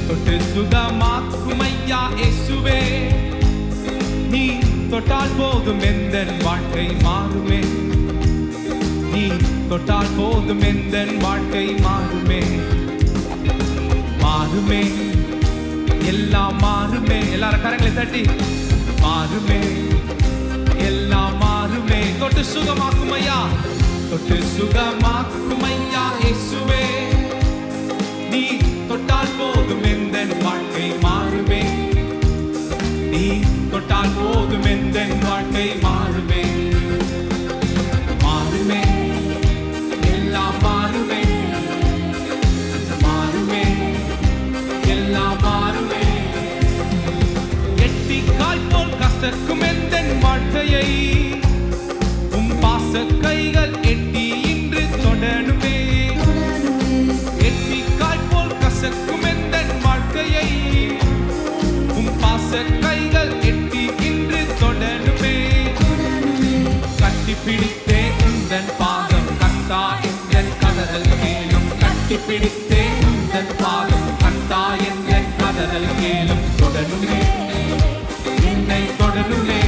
தொட்டு சுகமாக்கும் ஐயா இயேசுவே, நீ தொட்டால் போதும் எந்தன் வாழ்க்கை மாறுமே, நீ தொட்டால் போதும் எந்தன் வாழ்க்கை மாறுமே, மாறுமே, எல்லாம் மாறுமே. எல்லாரும் கரங்களை தட்டி மாறுமே, எல்லாம் மாறுமே. தொட்டு சுகமாக்கும் ஐயா, தொட்டு சுகமாக்கும் ஐயா இயேசுவே, நீ தொட்டால் போதும் எந்தன் வாழ்க்கை மாறுமே, நீ தொட்டால் போதும் எந்தன் வாழ்க்கை மாறுமே, மாறுமே, எல்லாம் மாறுமே, மாறுமே, எல்லாம் மாறுமே. எட்டிக்கால் போல் கசக்கும் எந்தன் வாழ்க்கையை உம் பாச கைகள் எட்டி இன்று தொடருமே, எட்டிக்கால் போல் கசக்கும் எந்தன் வாழ்க்கையை உம் பாச கைகள் எட்டி இன்று தொடருமே. கட்டிப்பிடித்தே உந்தன் பாதம் கர்த்தா எந்தன் கதறல் கேளும், கட்டிப்பிடித்தே உந்தன் பாதம் கர்த்தா எந்தன் கதறல் கேளும். தொடருமே, என்னை தொடருமே,